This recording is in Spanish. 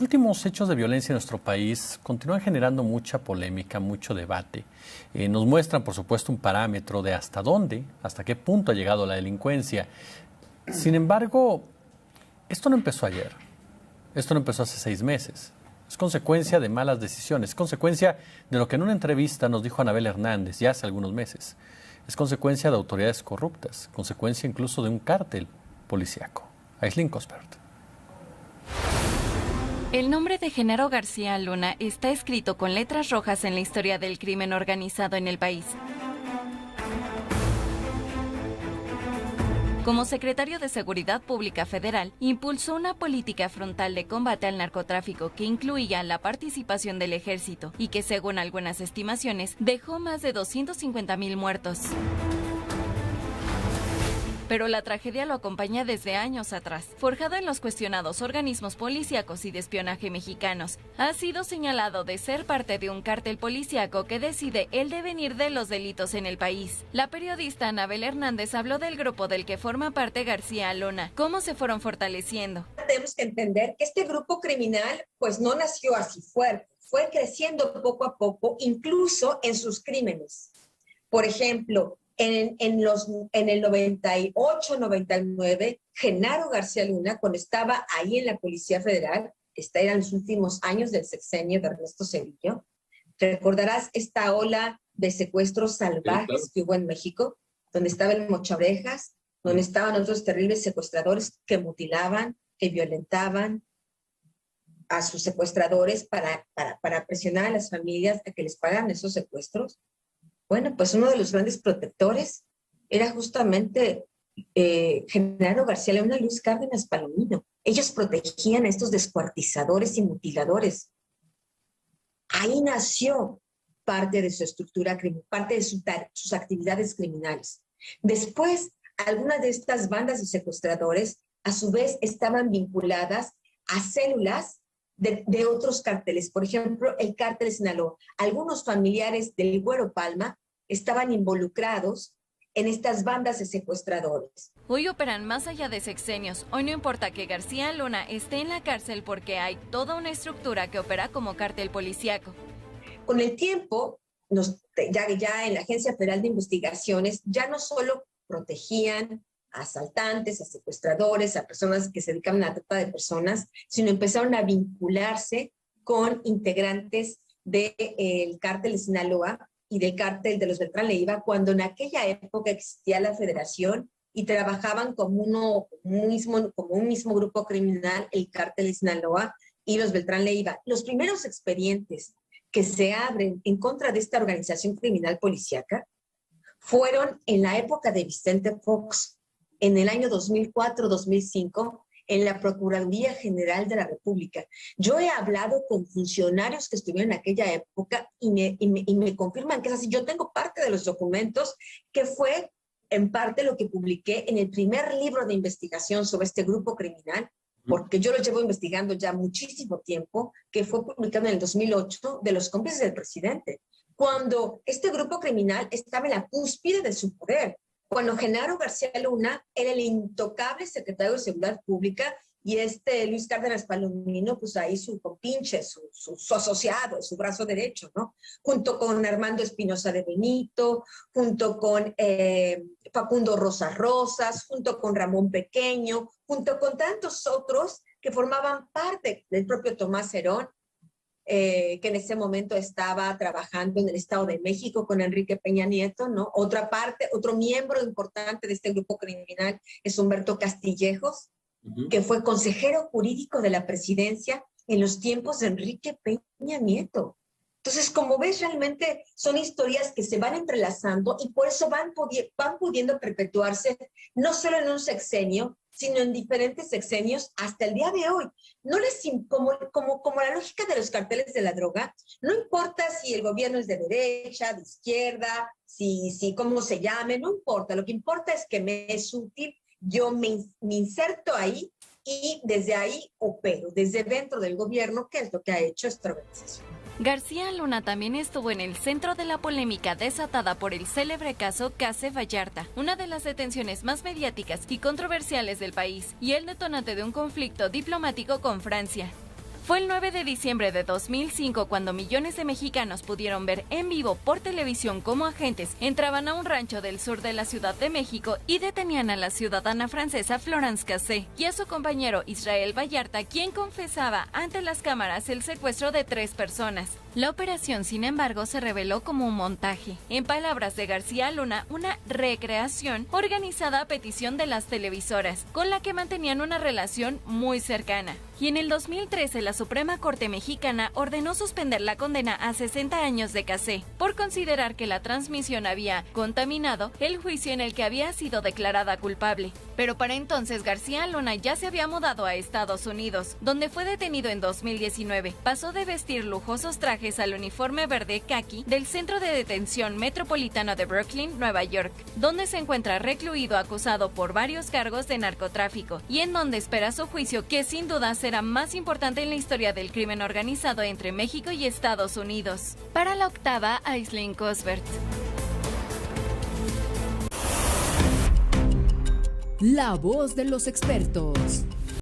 Últimos hechos de violencia en nuestro país continúan generando mucha polémica, mucho debate. Nos muestran, por supuesto, un parámetro de hasta dónde, hasta qué punto ha llegado la delincuencia. Sin embargo, esto no empezó ayer. Esto no empezó hace 6 meses. Es consecuencia de malas decisiones, es consecuencia de lo que en una entrevista nos dijo Anabel Hernández ya hace algunos meses. Es consecuencia de autoridades corruptas, consecuencia incluso de un cártel policíaco. Aislinn Cuthbert. El nombre de Genaro García Luna está escrito con letras rojas en la historia del crimen organizado en el país. Como secretario de Seguridad Pública Federal, impulsó una política frontal de combate al narcotráfico que incluía la participación del ejército y que, según algunas estimaciones, dejó más de 250,000 muertos. Pero la tragedia lo acompaña desde años atrás. Forjado en los cuestionados organismos policíacos y de espionaje mexicanos, ha sido señalado de ser parte de un cártel policíaco que decide el devenir de los delitos en el país. La periodista Anabel Hernández habló del grupo del que forma parte García Luna, cómo se fueron fortaleciendo. Tenemos que entender que este grupo criminal pues no nació así fuerte, fue creciendo poco a poco, incluso en sus crímenes. Por ejemplo, en el 98, 99, Genaro García Luna, cuando estaba ahí en la Policía Federal, eran los últimos años del sexenio de Ernesto Zedillo, recordarás esta ola de secuestros salvajes que hubo en México, donde estaba el Mochaorejas, donde estaban otros terribles secuestradores que mutilaban, que violentaban a sus secuestradores para presionar a las familias a que les pagaran esos secuestros. Bueno, pues uno de los grandes protectores era justamente Genaro García Luna y Luis Cárdenas Palomino. Ellos protegían a estos descuartizadores y mutiladores. Ahí nació parte de su estructura criminal, parte de sus actividades criminales. Después, algunas de estas bandas de secuestradores, a su vez, estaban vinculadas a células de otros cárteles. Por ejemplo, el cártel de Sinaloa. Algunos familiares del Güero Palma estaban involucrados en estas bandas de secuestradores. Hoy operan más allá de sexenios. Hoy no importa que García Luna esté en la cárcel porque hay toda una estructura que opera como cártel policíaco. Con el tiempo, ya en la Agencia Federal de Investigaciones, ya no solo protegían a asaltantes, a secuestradores, a personas que se dedicaban a la trata de personas, sino empezaron a vincularse con integrantes del cártel de Sinaloa y del cártel de los Beltrán Leiva, cuando en aquella época existía la federación y trabajaban como un mismo grupo criminal, el cártel de Sinaloa y los Beltrán Leiva. Los primeros expedientes que se abren en contra de esta organización criminal policíaca fueron en la época de Vicente Fox, en el año 2004-2005, en la Procuraduría General de la República. Yo he hablado con funcionarios que estuvieron en aquella época y me confirman que es así. Yo tengo parte de los documentos que fue en parte lo que publiqué en el primer libro de investigación sobre este grupo criminal, porque yo lo llevo investigando ya muchísimo tiempo, que fue publicado en el 2008, de los cómplices del presidente, cuando este grupo criminal estaba en la cúspide de su poder. Cuando Genaro García Luna era el intocable secretario de Seguridad Pública y Luis Cárdenas Palomino, pues ahí su compinche, su asociado, su brazo derecho, ¿no? Junto con Armando Espinosa de Benito, junto con Facundo Rosas, junto con Ramón Pequeño, junto con tantos otros que formaban parte del propio Tomás Herón, que en ese momento estaba trabajando en el Estado de México con Enrique Peña Nieto, ¿no? Otro miembro importante de este grupo criminal es Humberto Castillejos, que fue consejero jurídico de la presidencia en los tiempos de Enrique Peña Nieto. Entonces, como ves, realmente son historias que se van entrelazando y por eso van pudiendo perpetuarse no solo en un sexenio, sino en diferentes sexenios hasta el día de hoy. Como la lógica de los carteles de la droga, no importa si el gobierno es de derecha, de izquierda, si cómo se llame, no importa. Lo que importa es que me es útil, yo me inserto ahí y desde ahí opero, desde dentro del gobierno, que es lo que ha hecho esta organización. García Luna también estuvo en el centro de la polémica desatada por el célebre caso Case Vallarta, una de las detenciones más mediáticas y controversiales del país, y el detonante de un conflicto diplomático con Francia. Fue el 9 de diciembre de 2005 cuando millones de mexicanos pudieron ver en vivo por televisión cómo agentes entraban a un rancho del sur de la Ciudad de México y detenían a la ciudadana francesa Florence Cassé y a su compañero Israel Vallarta, quien confesaba ante las cámaras el secuestro de 3 personas. La operación, sin embargo, se reveló como un montaje. En palabras de García Luna, una recreación organizada a petición de las televisoras, con la que mantenían una relación muy cercana. Y en el 2013, la Suprema Corte Mexicana ordenó suspender la condena a 60 años de Cassé por considerar que la transmisión había contaminado el juicio en el que había sido declarada culpable. Pero para entonces García Luna ya se había mudado a Estados Unidos, donde fue detenido en 2019. Pasó de vestir lujosos trajes al uniforme verde caqui del Centro de Detención Metropolitano de Brooklyn, Nueva York, donde se encuentra recluido acusado por varios cargos de narcotráfico y en donde espera su juicio, que sin duda será más importante en la historia del crimen organizado entre México y Estados Unidos. Para La Octava, Aislinn Cosbert. La voz de los expertos.